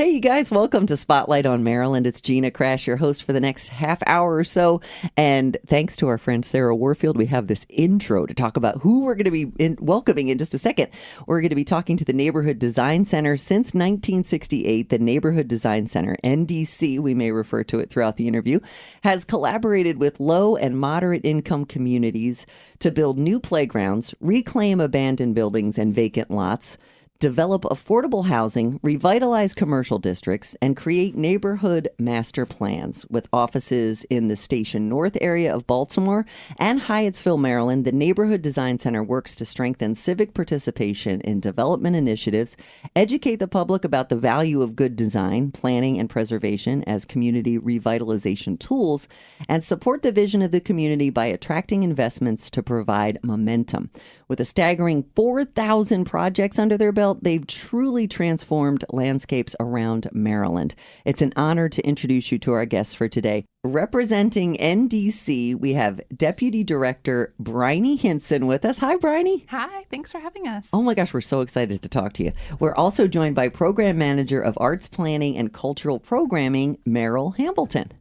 Hey, you guys, welcome to Spotlight on Maryland. It's Gina Crash, your host for the next half hour or so. And thanks to our friend Sarah Warfield, we have this intro to talk about who we're going to be welcoming in just a second. We're going to be talking to the Neighborhood Design Center. Since 1968, the Neighborhood Design Center, NDC, we may refer to it throughout the interview, has collaborated with low and moderate income communities to build new playgrounds, reclaim abandoned buildings and vacant lots, develop affordable housing, revitalize commercial districts, and create neighborhood master plans. With offices in the Station North area of Baltimore and Hyattsville, Maryland, the Neighborhood Design Center works to strengthen civic participation in development initiatives, educate the public about the value of good design, planning, and preservation as community revitalization tools, and support the vision of the community by attracting investments to provide momentum. With a staggering 4,000 projects under their belt, they've truly transformed landscapes around Maryland. It's an honor to introduce you to our guests for today. Representing NDC, we have Deputy Director Briony Hynson with us. Hi, Briony. Hi, thanks for having us. Oh my gosh, we're so excited to talk to you. We're also joined by Program Manager of Arts Planning and Cultural Programming, Merrell Hambleton.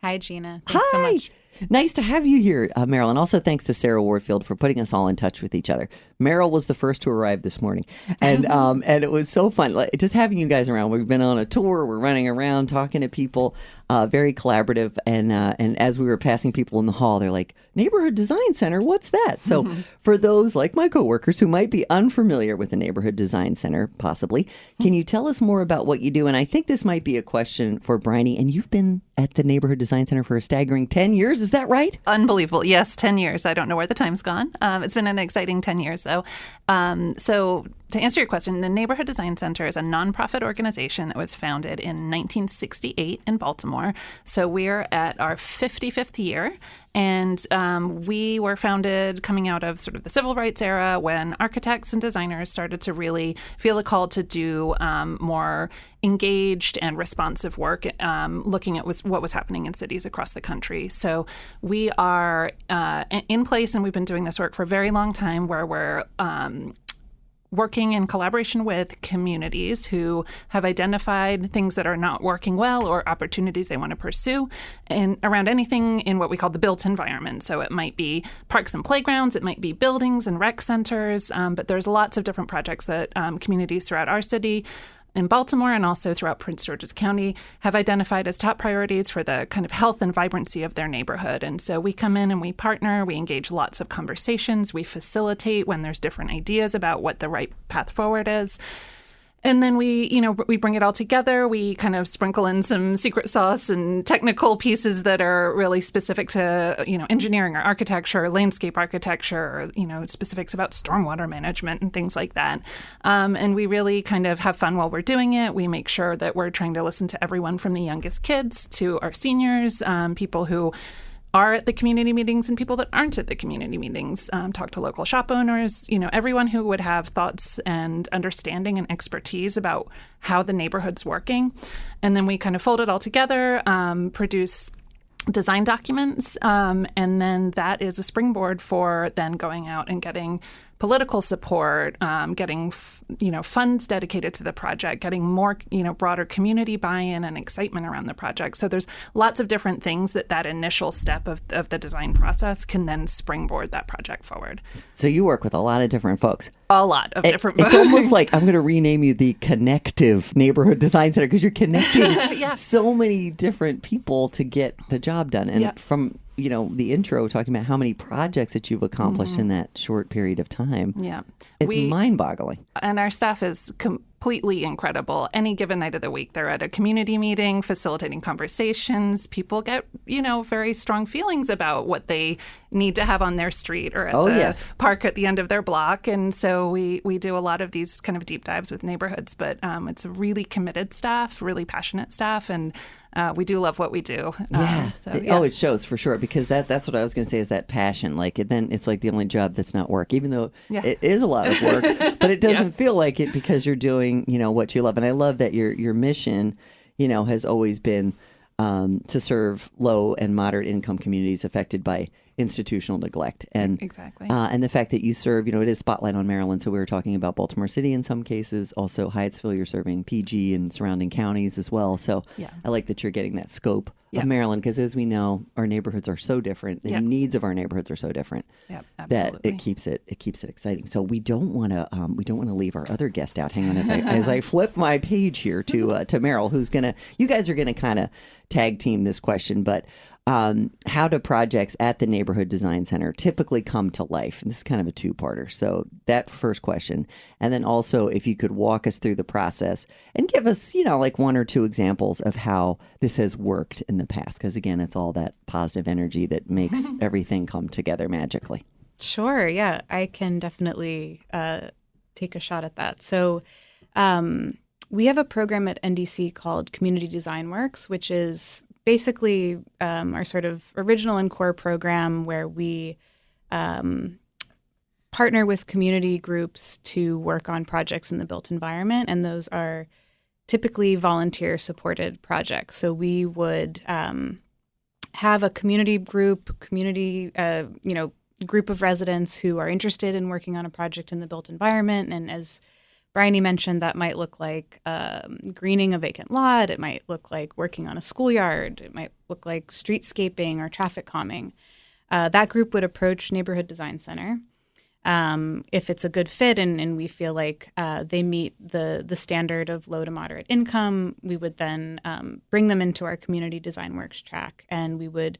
Hi, Gina. Thanks so much. Nice to have you here, Merrell. And also thanks to Sarah Warfield for putting us all in touch with each other. Merrell was the first to arrive this morning. And and it was so fun. Just having you guys around. We've been on a tour. We're running around, talking to people. Very collaborative. And as we were passing people in the hall, they're like, Neighborhood Design Center, what's that? So for those like my coworkers who might be unfamiliar with the Neighborhood Design Center, possibly, can you tell us more about what you do? And I think this might be a question for Briony. And you've been at the Neighborhood Design Center for a staggering 10 years. Is that right? Unbelievable. Yes, 10 years. I don't know where the time's gone. It's been an exciting 10 years, though. So to answer your question, the Neighborhood Design Center is a nonprofit organization that was founded in 1968 in Baltimore. So we're at our 55th year. And we were founded coming out of sort of the civil rights era when architects and designers started to really feel a call to do more engaged and responsive work, looking at what was happening in cities across the country. So we are in place, and we've been doing this work for a very long time, where we're working in collaboration with communities who have identified things that are not working well or opportunities they want to pursue, and around anything in what we call the built environment. So it might be parks and playgrounds, it might be buildings and rec centers, but there's lots of different projects that communities throughout our city in Baltimore and also throughout Prince George's County have identified as top priorities for the kind of health and vibrancy of their neighborhood. And so we come in and we partner, we engage lots of conversations, we facilitate when there's different ideas about what the right path forward is. And then we bring it all together. We kind of sprinkle in some secret sauce and technical pieces that are really specific to, engineering or architecture, or landscape architecture, or, specifics about stormwater management and things like that. And we really kind of have fun while we're doing it. We make sure that we're trying to listen to everyone from the youngest kids to our seniors, people who are at the community meetings and people that aren't at the community meetings, talk to local shop owners, everyone who would have thoughts and understanding and expertise about how the neighborhood's working. And then we kind of fold it all together, produce design documents, and then that is a springboard for then going out and getting political support, getting funds dedicated to the project, getting more broader community buy-in and excitement around the project. So there's lots of different things that initial step of the design process can then springboard that project forward. So you work with a lot of different folks. A lot of different folks. It's almost like I'm going to rename you the Connective Neighborhood Design Center, because you're connecting so many different people to get the job done. And from the intro talking about how many projects that you've accomplished in that short period of time. Yeah. It's mind-boggling. And our staff is completely incredible. Any given night of the week, they're at a community meeting, facilitating conversations. People get, very strong feelings about what they need to have on their street or at the park at the end of their block. And so we do a lot of these kind of deep dives with neighborhoods, but it's a really committed staff, really passionate staff, and we do love what we do. Oh, it shows for sure, because that's what I was going to say, is that passion. Then it's like the only job that's not work, even though it is a lot of work, but it doesn't feel like it because you're doing, what you love. And I love that your mission, has always been to serve low and moderate income communities affected by institutional neglect. And Exactly. And the fact that you serve, it is Spotlight on Maryland. So we were talking about Baltimore City in some cases, also Hyattsville, you're serving PG and surrounding counties as well. So I like that you're getting that scope of Maryland, because as we know, our neighborhoods are so different. The needs of our neighborhoods are so different that it keeps it exciting. So we don't want to leave our other guest out. Hang on as I flip my page here to Merrell, who's you guys are gonna kind of tag team this question, but how do projects at the Neighborhood Design Center typically come to life? And this is kind of a two-parter. So that first question. And then also, if you could walk us through the process and give us, like one or two examples of how this has worked in the past. Because again, it's all that positive energy that makes everything come together magically. Sure. Yeah, I can definitely take a shot at that. So we have a program at NDC called Community Design Works, which is basically our sort of original and core program where we partner with community groups to work on projects in the built environment. And those are typically volunteer-supported projects. So we would have a community group of residents who are interested in working on a project in the built environment. And as Briony mentioned, that might look like greening a vacant lot. It might look like working on a schoolyard. It might look like streetscaping or traffic calming. That group would approach Neighborhood Design Center. If it's a good fit and we feel like they meet the standard of low to moderate income, we would then bring them into our Community Design Works track, and we would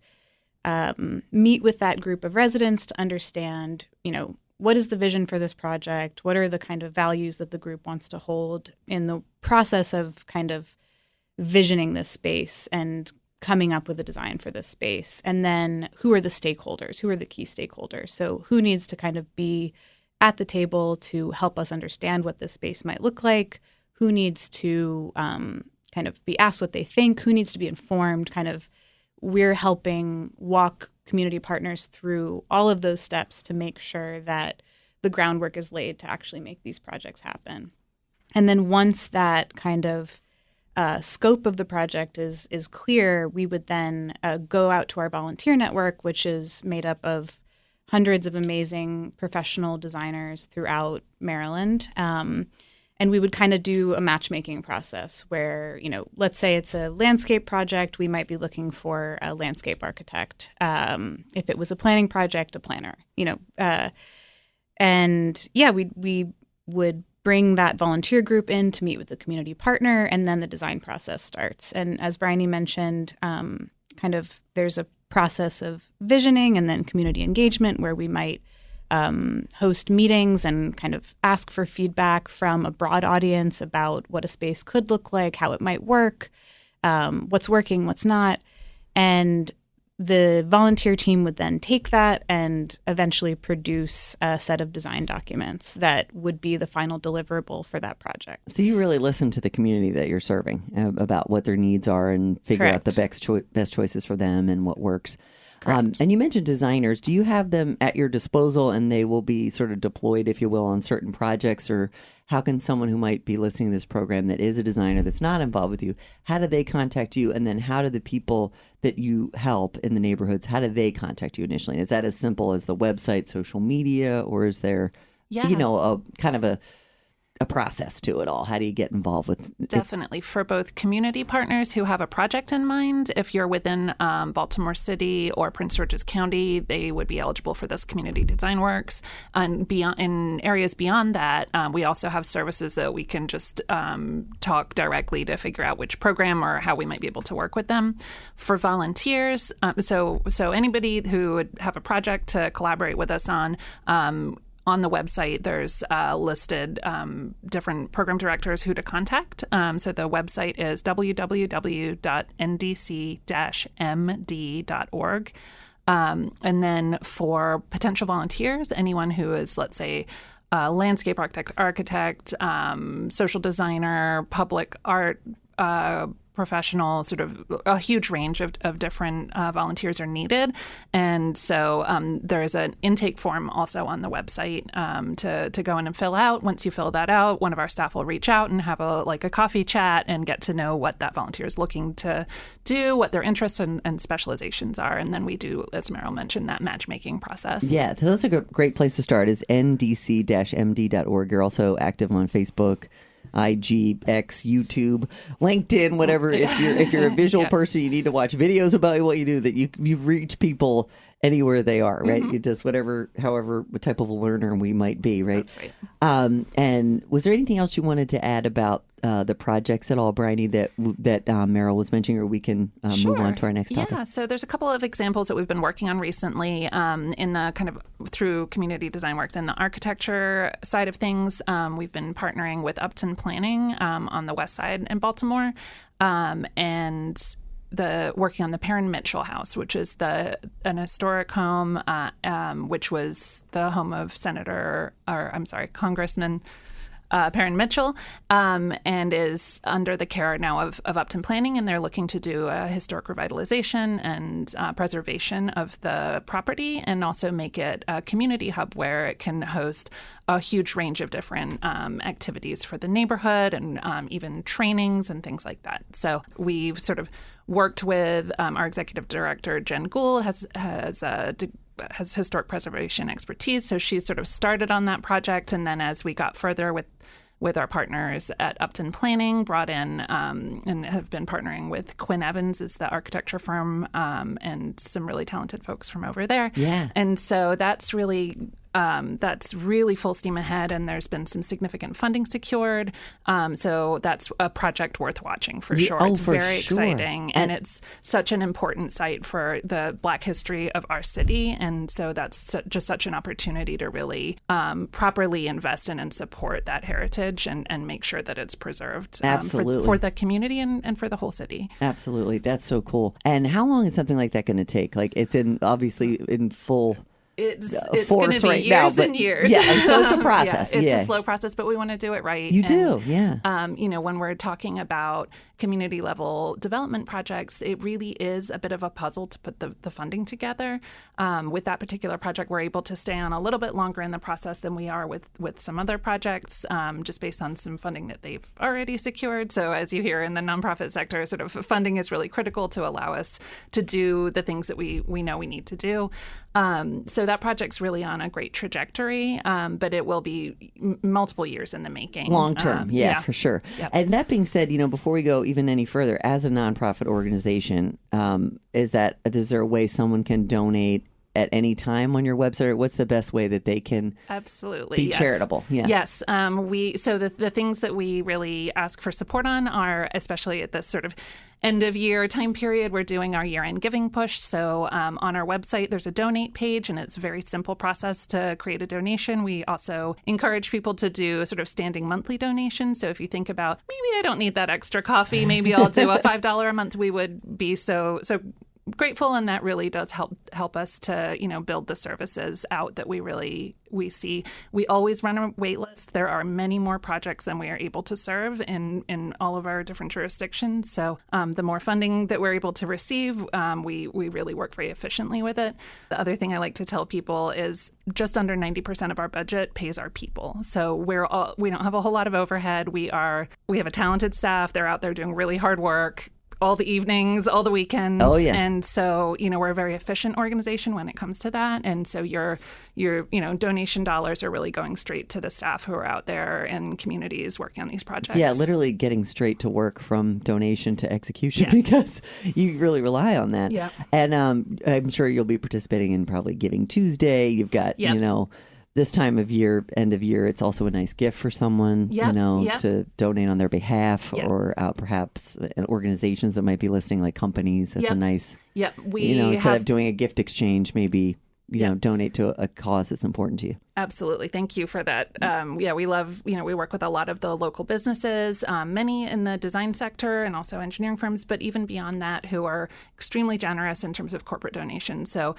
meet with that group of residents to understand, what is the vision for this project? What are the kind of values that the group wants to hold in the process of kind of visioning this space and coming up with a design for this space? And then who are the stakeholders? Who are the key stakeholders? So who needs to kind of be at the table to help us understand what this space might look like? Who needs to kind of be asked what they think? Who needs to be informed? Kind of we're helping walk community partners through all of those steps to make sure that the groundwork is laid to actually make these projects happen. And then once that kind of scope of the project is clear, we would then go out to our volunteer network, which is made up of hundreds of amazing professional designers throughout Maryland. And we would kind of do a matchmaking process where, let's say it's a landscape project, we might be looking for a landscape architect. If it was a planning project, a planner, we would bring that volunteer group in to meet with the community partner, and then the design process starts. And as Briony mentioned, there's a process of visioning and then community engagement where we might host meetings and kind of ask for feedback from a broad audience about what a space could look like, how it might work, what's working, what's not. And the volunteer team would then take that and eventually produce a set of design documents that would be the final deliverable for that project. So you really listen to the community that you're serving about what their needs are and figure out the best choices for them and what works. And you mentioned designers. Do you have them at your disposal and they will be sort of deployed, if you will, on certain projects? Or how can someone who might be listening to this program that is a designer that's not involved with you, how do they contact you? And then how do the people that you help in the neighborhoods, how do they contact you initially? Is that as simple as the website, social media, or is there, a kind of a process to it all? How do you get involved with it? Definitely. For both community partners who have a project in mind, if you're within Baltimore City or Prince George's County, they would be eligible for this Community Design Works. And beyond, in areas beyond that, we also have services that we can just talk directly to figure out which program or how we might be able to work with them. For volunteers, so anybody who would have a project to collaborate with us on the website, there's listed different program directors who to contact. So the website is www.ndc-md.org. And then for potential volunteers, anyone who is, let's say, a landscape architect, social designer, public art professional, sort of a huge range of different volunteers are needed. And so there is an intake form also on the website to go in and fill out. Once you fill that out, one of our staff will reach out and have a coffee chat and get to know what that volunteer is looking to do, what their interests and specializations are. And then we do, as Merrell mentioned, that matchmaking process. Yeah, that's a great place to start is ndc-md.org. You're also active on Facebook, IG, X, YouTube, LinkedIn, whatever. If you're a visual person, you need to watch videos about what you do, that you reach people anywhere they are, right? You just however what type of a learner we might be, right? That's right. And was there anything else you wanted to add about the projects at all, Briony, that Merrell was mentioning, or we can move on to our next topic? Yeah, so there's a couple of examples that we've been working on recently in the kind of through Community Design Works in the architecture side of things. We've been partnering with Upton Planning on the west side in Baltimore, and working on the Perrin Mitchell House, which is an historic home, which was the home of Congressman Perrin Mitchell, and is under the care now of Upton Planning, and they're looking to do a historic revitalization and preservation of the property, and also make it a community hub where it can host a huge range of different activities for the neighborhood, and even trainings and things like that. So we've sort of worked with our executive director, Jen Gould, has historic preservation expertise. So she sort of started on that project. And then as we got further with our partners at Upton Planning, brought in and have been partnering with Quinn Evans is the architecture firm, and some really talented folks from over there. Yeah. And so that's really full steam ahead, and there's been some significant funding secured. So that's a project worth watching for sure. It's very exciting, and it's such an important site for the Black history of our city. And so that's just such an opportunity to really properly invest in and support that heritage and make sure that it's preserved for the community and for the whole city. Absolutely. That's so cool. And how long is something like that going to take? Like, it's obviously in full It's force going to be right years now, and years. Yeah, so it's a process. It's a slow process, but we want to do it right. You do, yeah. When we're talking about community level development projects, it really is a bit of a puzzle to put the funding together. With that particular project, we're able to stay on a little bit longer in the process than we are with some other projects, just based on some funding that they've already secured. So as you hear in the nonprofit sector, sort of funding is really critical to allow us to do the things that we know we need to do. So that project's really on a great trajectory, but it will be multiple years in the making. Long term, for sure. Yep. And that being said, before we go even any further, as a nonprofit organization, is there a way someone can donate at any time on your website, or what's the best way that they can be charitable? Yeah. Yes. So the things that we really ask for support on are, especially at this sort of end of year time period, we're doing our year-end giving push. So on our website, there's a donate page, and it's a very simple process to create a donation. We also encourage people to do sort of standing monthly donations. So if you think about, maybe I don't need that extra coffee, maybe I'll do a $5 a month, we would be so grateful, and that really does help us to build the services out that we see. We always run a wait list. There are many more projects than we are able to serve in all of our different jurisdictions. So the more funding that we're able to receive, we really work very efficiently with it. The other thing I like to tell people is just under 90% of our budget pays our people. So we don't have a whole lot of overhead. We have a talented staff. They're out there doing really hard work all the evenings, all the weekends. Oh, yeah. And so, we're a very efficient organization when it comes to that. And so your donation dollars are really going straight to the staff who are out there in communities working on these projects. Yeah, literally getting straight to work from donation to execution, because you really rely on that. Yeah. And I'm sure you'll be participating in probably Giving Tuesday. You've got, this time of year, end of year, it's also a nice gift for someone, to donate on their behalf, or perhaps organizations that might be listening, like companies. That's a nice, instead of doing a gift exchange, maybe donate to a cause that's important to you. Absolutely. Thank you for that. We love, we work with a lot of the local businesses, many in the design sector and also engineering firms, but even beyond that, who are extremely generous in terms of corporate donations. So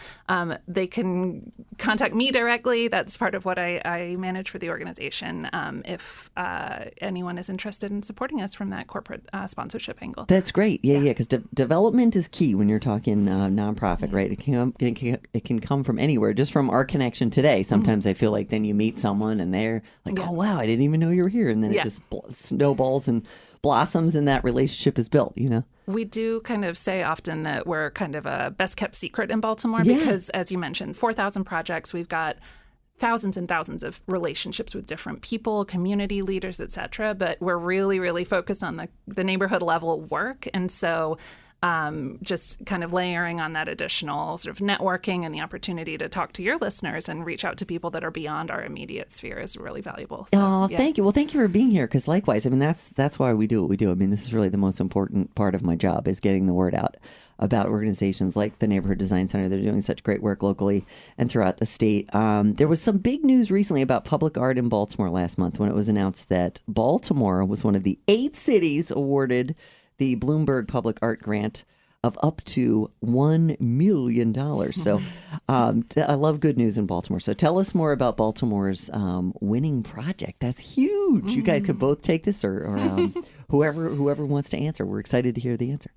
they can contact me directly. That's part of what I manage for the organization if anyone is interested in supporting us from that corporate sponsorship angle. That's great. Yeah, because development is key when you're talking nonprofit, right? It can come from anywhere. Just from our connection today, sometimes I feel like then you meet someone and they're like, oh, wow, I didn't even know you were here. And then it just snowballs and blossoms and that relationship is built, We do kind of say often that we're kind of a best kept secret in Baltimore because, as you mentioned, 4,000 projects. We've got thousands and thousands of relationships with different people, community leaders, et cetera. But we're really, really focused on the neighborhood level work. And so just kind of layering on that additional sort of networking and the opportunity to talk to your listeners and reach out to people that are beyond our immediate sphere is really valuable. So, thank you. Well, thank you for being here, because likewise, I mean, that's why we do what we do. I mean, this is really the most important part of my job, is getting the word out about organizations like the Neighborhood Design Center. They're doing such great work locally and throughout the state. There was some big news recently about public art in Baltimore last month when it was announced that Baltimore was one of the 8 cities awarded the Bloomberg Public Art Grant of up to $1 million. So I love good news in Baltimore. So tell us more about Baltimore's winning project. That's huge. You guys could both take this or whoever wants to answer. We're excited to hear the answer.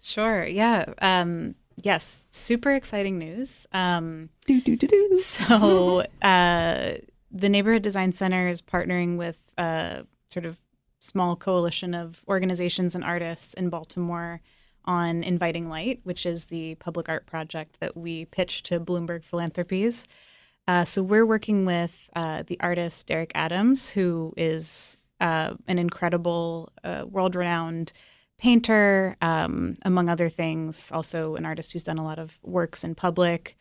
Sure. Yeah. Yes. Super exciting news. So the Neighborhood Design Center is partnering with a sort of small coalition of organizations and artists in Baltimore on Inviting Light, which is the public art project that we pitched to Bloomberg Philanthropies. So we're working with the artist Derek Adams, who is an incredible, world-renowned painter, among other things, also an artist who's done a lot of works in public.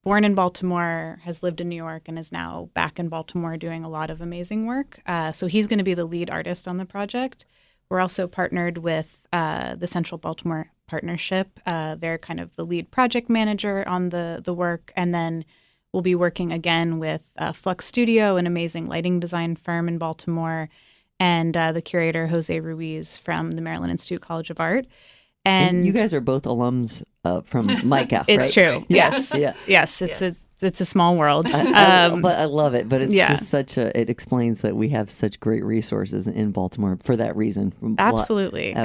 Born in Baltimore, has lived in New York, and is now back in Baltimore doing a lot of amazing work. So he's going to be the lead artist on the project. We're also partnered with the Central Baltimore Partnership. They're kind of the lead project manager on the work. And then we'll be working again with Flux Studio, an amazing lighting design firm in Baltimore, and the curator, Jose Ruiz from the Maryland Institute College of Art. And you guys are both alums from MICA, It's right? true. Yes. Yes. It's a small world. But I love it. But it's just it explains that we have such great resources in Baltimore for that reason. Absolutely.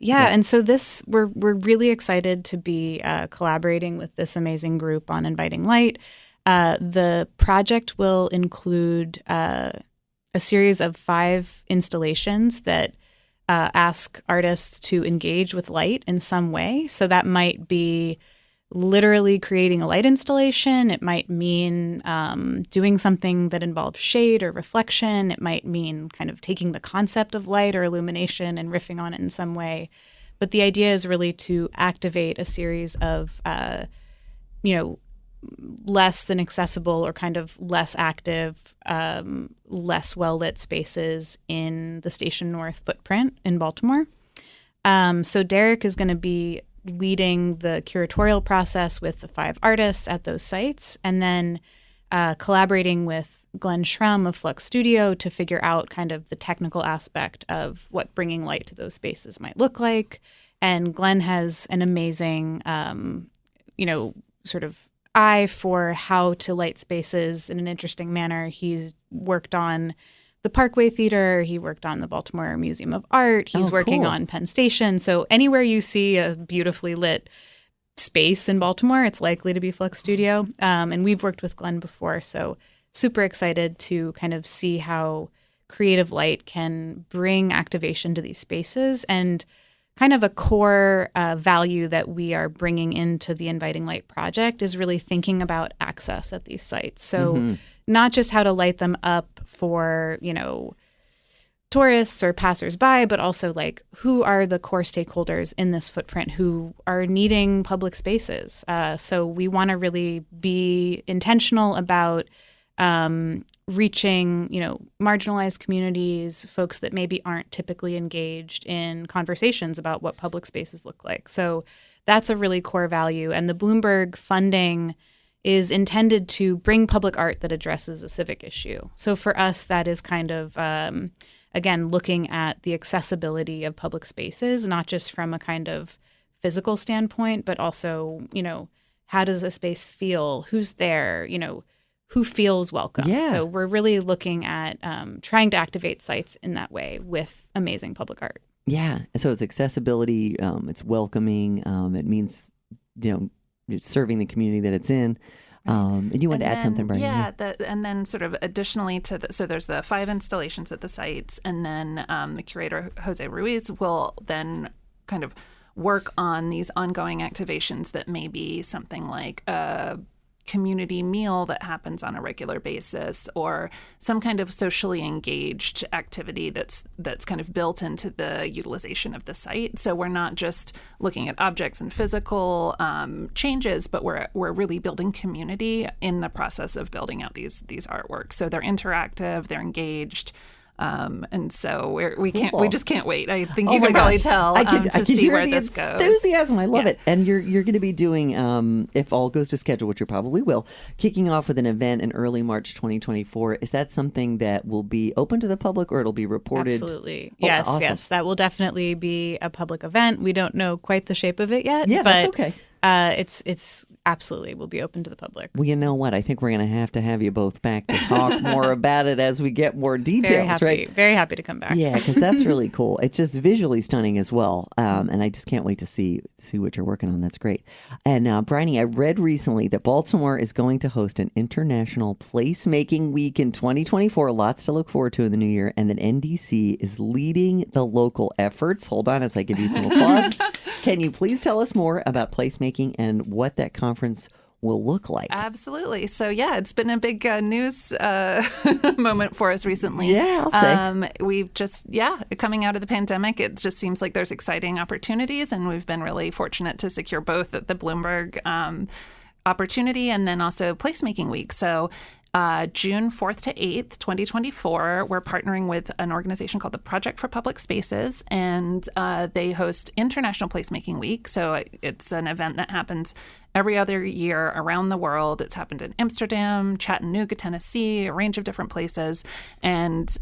Yeah. And so we're really excited to be collaborating with this amazing group on Inviting Light. The project will include a series of 5 installations that ask artists to engage with light in some way. So that might be literally creating a light installation. It might mean doing something that involves shade or reflection. It might mean kind of taking the concept of light or illumination and riffing on it in some way. But the idea is really to activate a series of, less than accessible or kind of less active, less well-lit spaces in the Station North footprint in Baltimore. So Derek is going to be leading the curatorial process with the 5 artists at those sites, and then collaborating with Glenn Schrum of Flux Studio to figure out kind of the technical aspect of what bringing light to those spaces might look like. And Glenn has an amazing, sort of eye for how to light spaces in an interesting manner. He's worked on the Parkway Theater. He worked on the Baltimore Museum of Art. He's working on Penn Station. So anywhere you see a beautifully lit space in Baltimore, it's likely to be Flux Studio. And we've worked with Glenn before, so super excited to kind of see how creative light can bring activation to these spaces. And kind of a core value that we are bringing into the Inviting Light project is really thinking about access at these sites. So not just how to light them up for, tourists or passersby, but also like who are the core stakeholders in this footprint who are needing public spaces. So we want to really be intentional about reaching, marginalized communities, folks that maybe aren't typically engaged in conversations about what public spaces look like. So that's a really core value. And the Bloomberg funding is intended to bring public art that addresses a civic issue. So for us, that is kind of, again, looking at the accessibility of public spaces, not just from a kind of physical standpoint, but also, how does a space feel? Who's there? Who feels welcome? Yeah. So we're really looking at trying to activate sites in that way with amazing public art. Yeah. And so it's accessibility. It's welcoming. It means, it's serving the community that it's in. And you wanted to add something, Briony? Yeah, and then sort of additionally to so there's the 5 installations at the sites, and then the curator, Jose Ruiz, will then kind of work on these ongoing activations that may be something like a community meal that happens on a regular basis, or some kind of socially engaged activity that's kind of built into the utilization of the site. So we're not just looking at objects and physical changes, but we're really building community in the process of building out these artworks. So they're interactive, they're engaged. And so we just can't wait. I think you can probably tell to see where this goes. Enthusiasm, I love it. And you're going to be doing, if all goes to schedule, which you probably will, kicking off with an event in early March 2024. Is that something that will be open to the public, or it'll be reported? Absolutely. Oh, yes, awesome. yes. That will definitely be a public event. We don't know quite the shape of it yet. Yeah, but that's okay. It's absolutely will be open to the public. Well, you know what? I think we're going to have you both back to talk more about it as we get more details, right? Very happy to come back. Yeah, because that's really cool. It's just visually stunning as well. And I just can't wait to see what you're working on. That's great. And Briony, I read recently that Baltimore is going to host an International Placemaking Week in 2024. Lots to look forward to in the new year. And that NDC is leading the local efforts. Hold on as I give you some applause. Can you please tell us more about placemaking and what that conference will look like? Absolutely. So yeah, it's been a big news moment for us recently. Yeah, I'll say. We've just, coming out of the pandemic, it just seems like there's exciting opportunities, and we've been really fortunate to secure both the Bloomberg opportunity and then also Placemaking Week. So June 4th to 8th, 2024, we're partnering with an organization called the Project for Public Spaces, and they host International Placemaking Week. So it's an event that happens every other year around the world. It's happened in Amsterdam, Chattanooga, Tennessee, a range of different places. And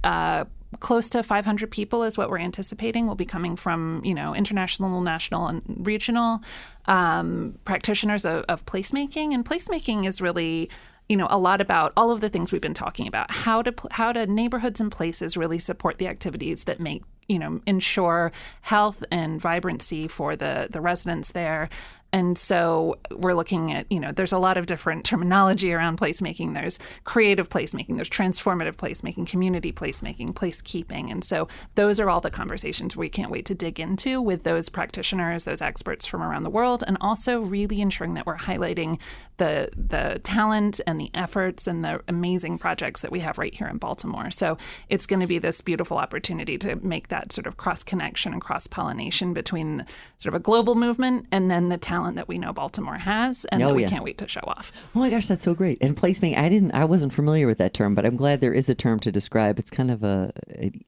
close to 500 people is what we're anticipating will be coming from, international, national, and regional practitioners of placemaking. And placemaking is really a lot about all of the things we've been talking about. How do neighborhoods and places really support the activities that make, ensure health and vibrancy for the residents there. And so we're looking at, there's a lot of different terminology around placemaking. There's creative placemaking, there's transformative placemaking, community placemaking, placekeeping. And so those are all the conversations we can't wait to dig into with those practitioners, those experts from around the world, and also really ensuring that we're highlighting the talent and the efforts and the amazing projects that we have right here in Baltimore. So it's going to be this beautiful opportunity to make that sort of cross-connection and cross-pollination between sort of a global movement and then the talent that we know Baltimore has and that we can't wait to show off. Oh my gosh, that's so great. And placemaking, I wasn't familiar with that term, but I'm glad there is a term to describe. It's kind of an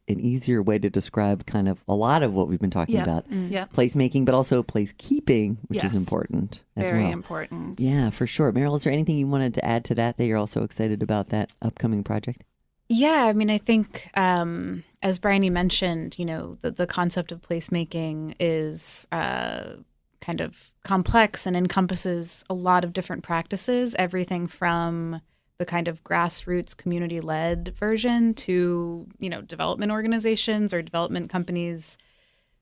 easier way to describe kind of a lot of what we've been talking about. Placemaking, but also placekeeping, which is important as well. Very important. Yeah, for sure. Merrell, is there anything you wanted to add to that you're also excited about that upcoming project? Yeah, I mean, I think as Briony mentioned, the concept of placemaking is kind of complex and encompasses a lot of different practices, everything from the kind of grassroots community-led version to, development organizations or development companies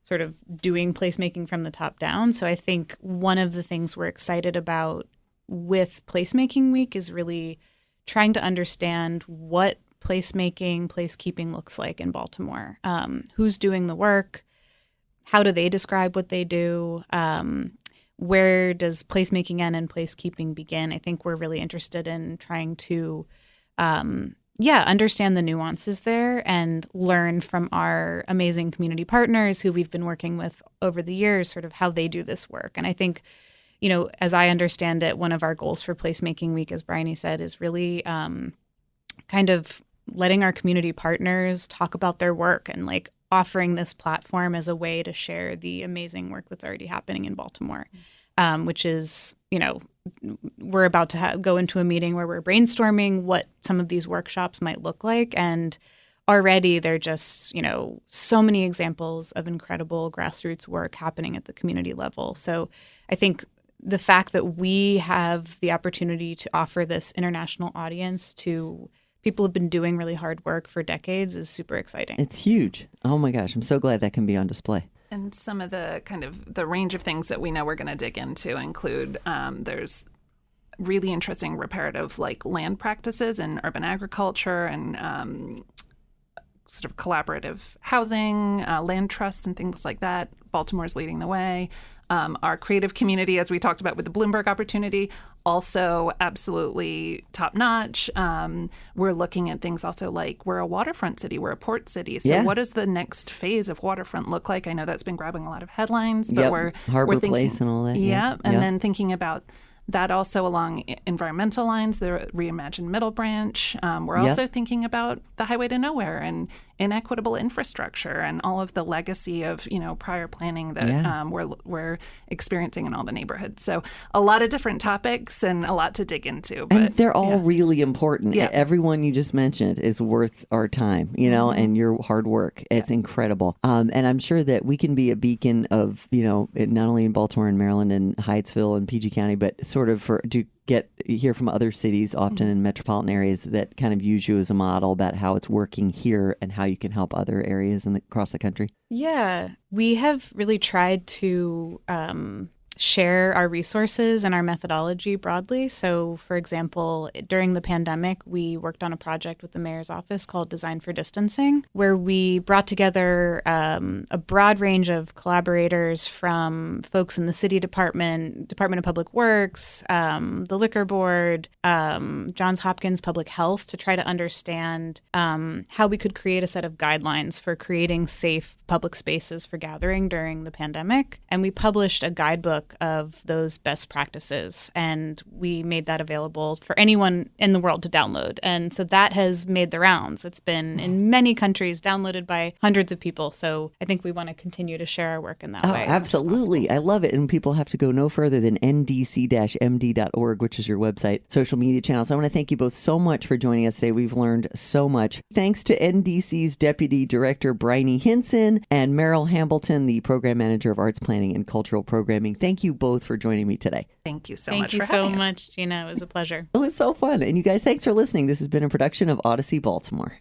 sort of doing placemaking from the top down. So I think one of the things we're excited about with Placemaking Week is really trying to understand what placemaking, placekeeping looks like in Baltimore. Who's doing the work? How do they describe what they do? Where does placemaking end and placekeeping begin? I think we're really interested in trying to, understand the nuances there and learn from our amazing community partners who we've been working with over the years, sort of how they do this work. And I think, as I understand it, one of our goals for Placemaking Week, as Briony said, is really kind of letting our community partners talk about their work and like offering this platform as a way to share the amazing work that's already happening in Baltimore, which is, we're about to go into a meeting where we're brainstorming what some of these workshops might look like. And already there are just, so many examples of incredible grassroots work happening at the community level. So I think the fact that we have the opportunity to offer this international audience to people who've been doing really hard work for decades is super exciting. It's huge. Oh my gosh. I'm so glad that can be on display. And some of the kind of the range of things that we know we're going to dig into include there's really interesting reparative like land practices in urban agriculture and sort of collaborative housing, land trusts and things like that. Baltimore's leading the way. Our creative community, as we talked about with the Bloomberg opportunity, also absolutely top notch. We're looking at things also like we're a waterfront city, we're a port city. So what does the next phase of waterfront look like? I know that's been grabbing a lot of headlines, but we're thinking, Place and all that. Then thinking about that also along environmental lines, the reimagined Middle Branch. We're also thinking about the Highway to Nowhere and inequitable infrastructure and all of the legacy of prior planning that we're experiencing in all the neighborhoods. So a lot of different topics and a lot to dig into. But, and they're all really important. Yeah. Everyone you just mentioned is worth our time, and your hard work. It's incredible. And I'm sure that we can be a beacon of, not only in Baltimore and Maryland and Hyattsville and PG County, but sort of to hear from other cities, often in metropolitan areas, that kind of use you as a model about how it's working here and how you can help other areas across the country. Yeah, we have really tried to share our resources and our methodology broadly. So, for example, during the pandemic, we worked on a project with the mayor's office called Design for Distancing, where we brought together a broad range of collaborators from folks in the city Department of Public Works, the Liquor Board, Johns Hopkins Public Health, to try to understand how we could create a set of guidelines for creating safe public spaces for gathering during the pandemic. And we published a guidebook of those best practices, and we made that available for anyone in the world to download. And so that has made the rounds. It's been in many countries, downloaded by hundreds of people. So I think we want to continue to share our work in that way. Absolutely. I love it. And people have to go no further than ndc-md.org, which is your website, social media channels. I want to thank you both so much for joining us today. We've learned so much. Thanks to NDC's Deputy Director, Briony Hynson, and Merrell Hambleton, the Program Manager of Arts Planning and Cultural Programming. Thank you both for joining me today. Thank you so much. Thank you so much, Gina. It was a pleasure. It was so fun. And you guys, thanks for listening. This has been a production of Odyssey Baltimore.